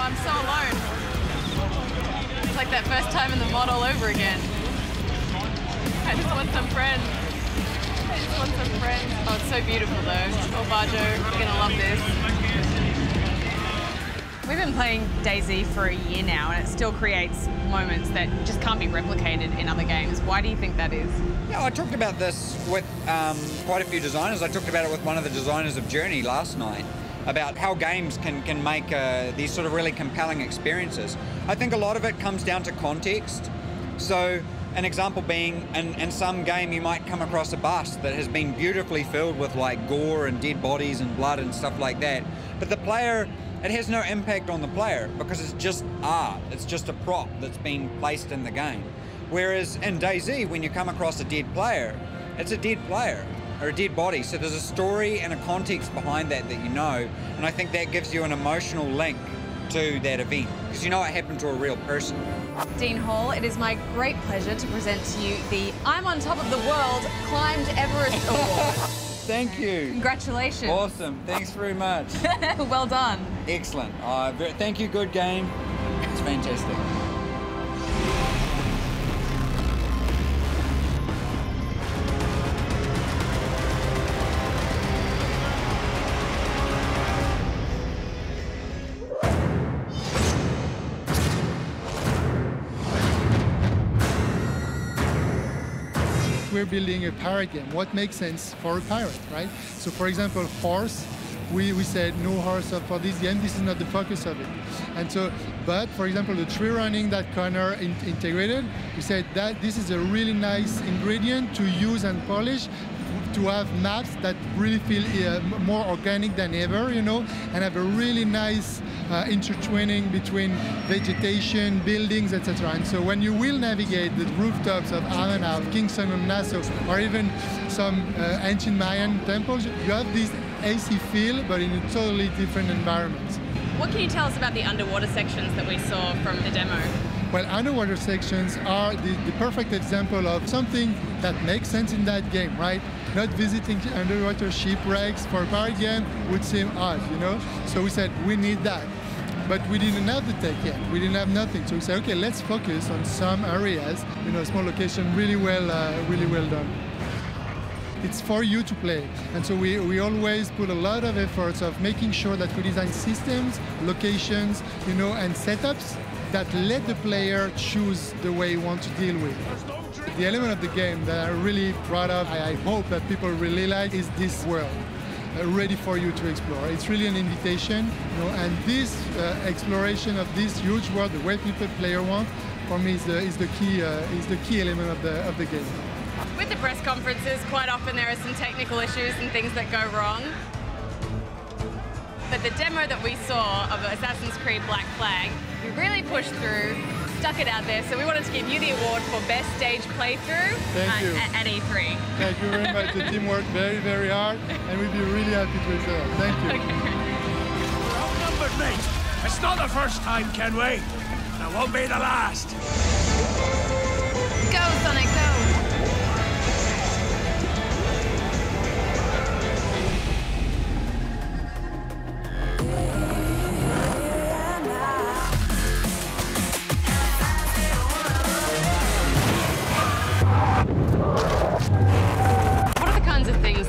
I'm so alone. It's like that first time in the mod all over again. I just want some friends. I just want some friends. Oh, it's so beautiful though. Oh, Bajo, you're gonna love this. We've been playing DayZ for a year now, and it still creates moments that just can't be replicated in other games. Why do you think that is? Yeah, I talked about this with quite a few designers. I talked about it with one of the designers of Journey last night, about how games can make these sort of really compelling experiences. I think a lot of it comes down to context. So an example being, in some game you might come across a bus that has been beautifully filled with like gore and dead bodies and blood and stuff like that, but the player, it has no impact on the player because it's just art, it's just a prop that's been placed in the game. Whereas in DayZ, when you come across a dead player, it's a dead player or a dead body, so there's a story and a context behind that you know, and I think that gives you an emotional link to that event, because you know it happened to a real person. Dean Hall, it is my great pleasure to present to you the I'm on Top of the World Climbed Everest Award. Thank you. Congratulations. Awesome, thanks very much. Well done. Excellent. Thank you, good game. It's fantastic. We're building a pirate game. What makes sense for a pirate, right? So for example, horse, we said no horse for this game, this is not the focus of it. And so, but for example, the tree running that Connor integrated, we said that this is a really nice ingredient to use and polish, to have maps that really feel more organic than ever, you know, and have a really nice intertwining between vegetation, buildings, etc. And so when you will navigate the rooftops of Amanau, Kingston and Nassau, or even some ancient Mayan temples, you have this AC feel, but in a totally different environment. What can you tell us about the underwater sections that we saw from the demo? Well, underwater sections are the perfect example of something that makes sense in that game, right? Not visiting underwater shipwrecks for a pirate game would seem odd, you know? So we said, we need that. But we didn't have the tech yet. We didn't have nothing. So we said, okay, let's focus on some areas, you know, small location, really well done. It's for you to play. And so we always put a lot of efforts of making sure that we design systems, locations, you know, and setups that let the player choose the way he wants to deal with. The element of the game that I really proud of, I hope that people really like, is this world, ready for you to explore. It's really an invitation, you know, and this exploration of this huge world, the way people player want, for me is the key element of the game. With the press conferences, quite often there are some technical issues and things that go wrong. But the demo that we saw of Assassin's Creed Black Flag, we really pushed through, stuck it out there, so we wanted to give you the award for Best Stage Playthrough at E3. Thank you very much. The team worked very, very hard, and we'd be really happy to result. Thank you. Okay. We're outnumbered, mate. It's not the first time, Kenway. And it won't be the last. Go, Sonic, go!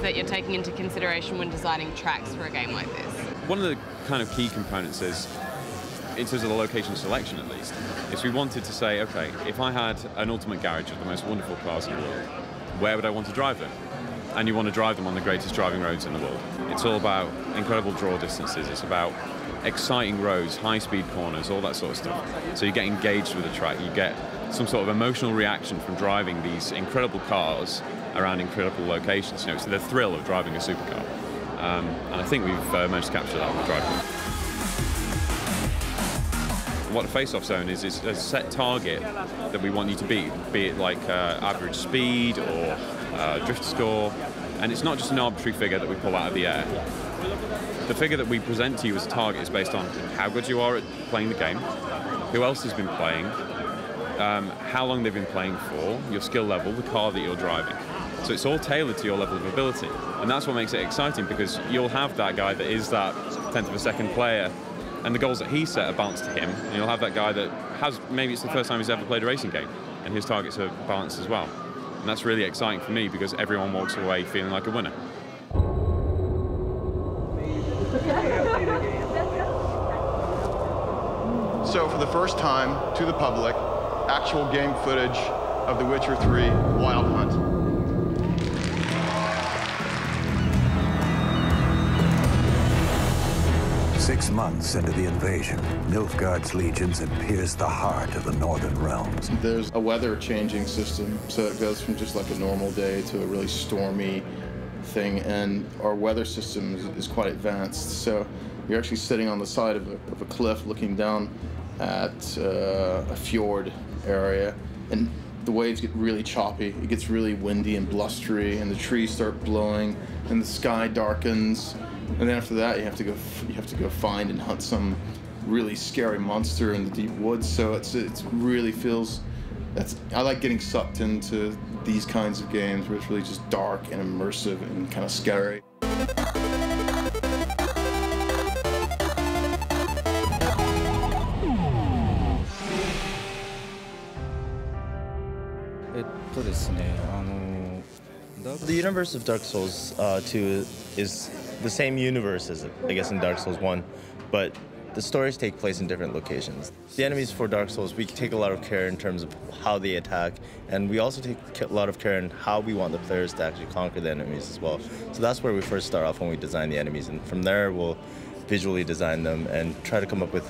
That you're taking into consideration when designing tracks for a game like this? One of the kind of key components is, in terms of the location selection at least, is we wanted to say, okay, if I had an ultimate garage of the most wonderful cars in the world, where would I want to drive them? And you want to drive them on the greatest driving roads in the world. It's all about incredible draw distances, it's about exciting roads, high-speed corners, all that sort of stuff. So you get engaged with the track, you get some sort of emotional reaction from driving these incredible cars around incredible locations. You know, it's the thrill of driving a supercar. And I think we've managed to capture that with DRIVECLUB. What a face-off zone is a set target that we want you to beat, be it like average speed or drift score. And it's not just an arbitrary figure that we pull out of the air. The figure that we present to you as a target is based on how good you are at playing the game, who else has been playing, how long they've been playing for, your skill level, the car that you're driving. So it's all tailored to your level of ability. And that's what makes it exciting, because you'll have that guy that is that tenth of a second player and the goals that he set are balanced to him. And you'll have that guy that has, maybe it's the first time he's ever played a racing game, and his targets are balanced as well. And that's really exciting for me because everyone walks away feeling like a winner. So for the first time to the public, actual game footage of The Witcher 3 Wild Hunt. 6 months into the invasion, Nilfgaard's legions had pierced the heart of the northern realms. There's a weather changing system, so it goes from just like a normal day to a really stormy thing, and our weather system is quite advanced. So you're actually sitting on the side of a cliff looking down at a fjord area, and the waves get really choppy. It gets really windy and blustery, and the trees start blowing, and the sky darkens. And then after that, you have to go find and hunt some really scary monster in the deep woods. So it really feels. I like getting sucked into these kinds of games where it's really just dark and immersive and kind of scary. The universe of Dark Souls 2 is the same universe as, I guess, in Dark Souls 1, but the stories take place in different locations. The enemies for Dark Souls, we take a lot of care in terms of how they attack, and we also take a lot of care in how we want the players to actually conquer the enemies as well. So that's where we first start off when we design the enemies, and from there we'll visually design them and try to come up with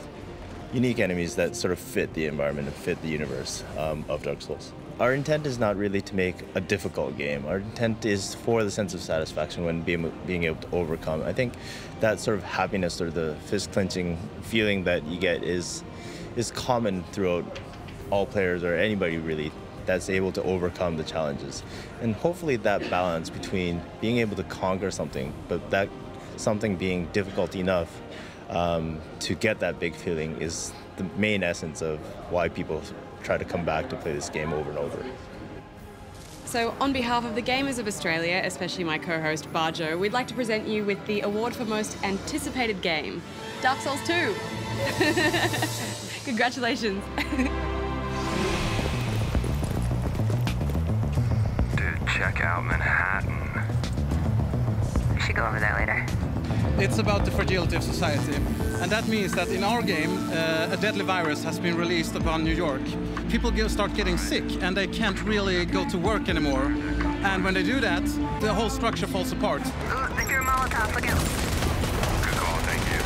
unique enemies that sort of fit the environment and fit the universe of Dark Souls. Our intent is not really to make a difficult game. Our intent is for the sense of satisfaction when being able to overcome. I think that sort of happiness or the fist-clenching feeling that you get is common throughout all players or anybody really that's able to overcome the challenges. And hopefully that balance between being able to conquer something, but that something being difficult enough to get that big feeling is the main essence of why people try to come back to play this game over and over. So on behalf of the Gamers of Australia, especially my co-host Barjo, we'd like to present you with the award for most anticipated game, Dark Souls 2. Congratulations. Dude, check out Manhattan. We should go over there later. It's about the fragility of society, and that means that in our game, a deadly virus has been released upon New York. People start getting sick, and they can't really go to work anymore. And when they do that, the whole structure falls apart. Ooh, they threw a Molotov, look out. Good call, thank you.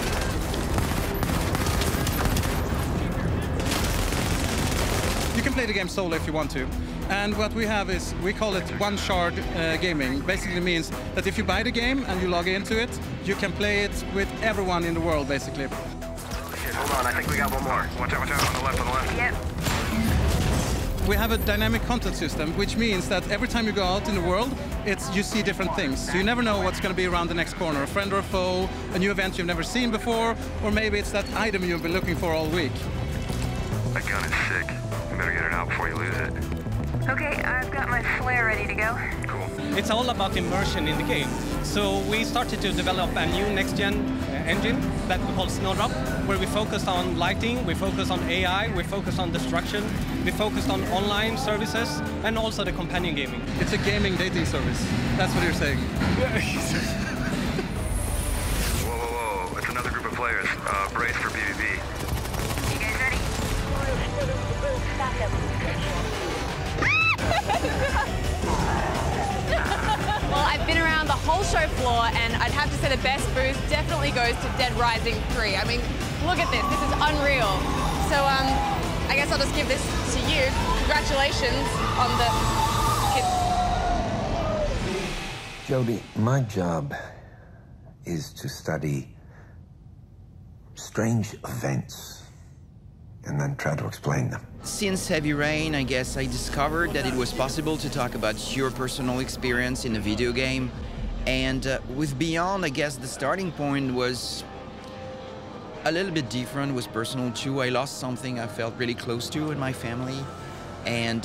You can play the game solo if you want to. And what we have is, we call it one-shard gaming. Basically means that if you buy the game and you log into it, you can play it with everyone in the world, basically. Shit, hold on, I think we got one more. Watch out, on the left, Yep. We have a dynamic content system, which means that every time you go out in the world, you see different things. So you never know what's going to be around the next corner, a friend or a foe, a new event you've never seen before, or maybe it's that item you've been looking for all week. That gun is sick. You better get it out before you lose it. Okay, I've got my flare ready to go. Cool. It's all about immersion in the game. So we started to develop a new next-gen engine that we call Snowdrop, where we focused on lighting, we focus on AI, we focus on destruction, we focused on online services, and also the companion gaming. It's a gaming dating service. That's what you're saying. Whoa. It's another group of players. Brace for PvP. You guys ready? Well, I've been around the whole show floor, and I'd have to say the best booth definitely goes to Dead Rising 3. I mean, look at this. This is unreal. So, I guess I'll just give this to you. Congratulations on the kids. Jody, my job is to study strange events and then try to explain them. Since Heavy Rain, I guess I discovered that it was possible to talk about your personal experience in a video game. And with Beyond, I guess the starting point was a little bit different, was personal too. I lost something I felt really close to in my family. And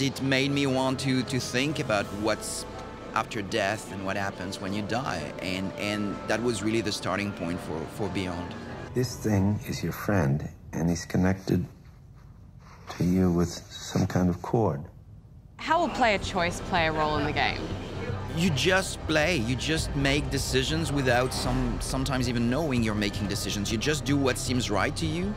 it made me want to think about what's after death and what happens when you die. And that was really the starting point for Beyond. This thing is your friend, and he's connected to you with some kind of cord. How will player choice play a role in the game? You just play, you just make decisions without sometimes even knowing you're making decisions. You just do what seems right to you,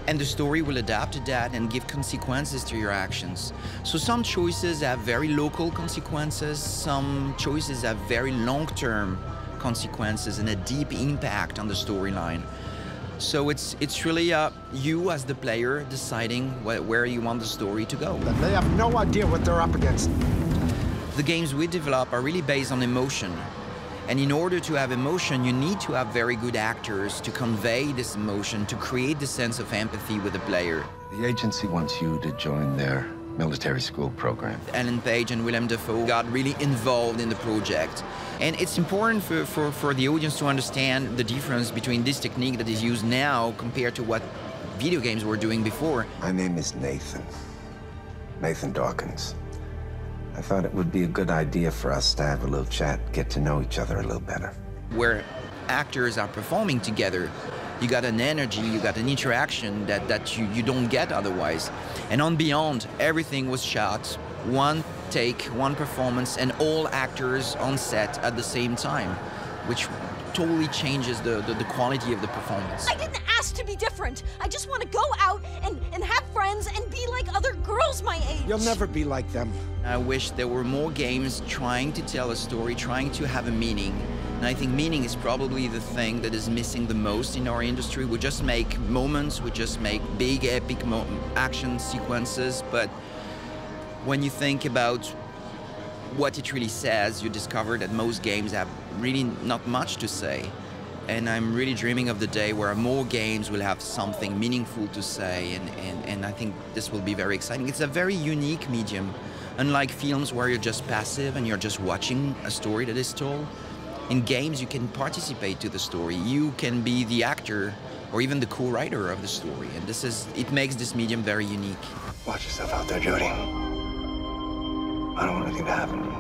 and the story will adapt to that and give consequences to your actions. So some choices have very local consequences, some choices have very long-term consequences and a deep impact on the storyline. So it's really you as the player deciding where you want the story to go. They have no idea what they're up against. The games we develop are really based on emotion. And in order to have emotion, you need to have very good actors to convey this emotion, to create the sense of empathy with the player. The agency wants you to join their military school program. Ellen Page and Willem Dafoe got really involved in the project. And it's important for the audience to understand the difference between this technique that is used now compared to what video games were doing before. My name is Nathan Dawkins. I thought it would be a good idea for us to have a little chat, get to know each other a little better. Where actors are performing together, you got an energy, you got an interaction that you don't get otherwise. And on Beyond, everything was shot, one take, one performance, and all actors on set at the same time, which totally changes the quality of the performance. I didn't ask to be different. I just want to go out and have friends and be like other girls my age. You'll never be like them. I wish there were more games trying to tell a story, trying to have a meaning. And I think meaning is probably the thing that is missing the most in our industry. We just make moments, we just make big epic action sequences, but when you think about what it really says, you discover that most games have really not much to say. And I'm really dreaming of the day where more games will have something meaningful to say, and I think this will be very exciting. It's a very unique medium. Unlike films where you're just passive and you're just watching a story that is told, in games you can participate to the story. You can be the actor or even the co-writer of the story, and it makes this medium very unique. Watch yourself out there, Jody. I don't want anything to happen to you.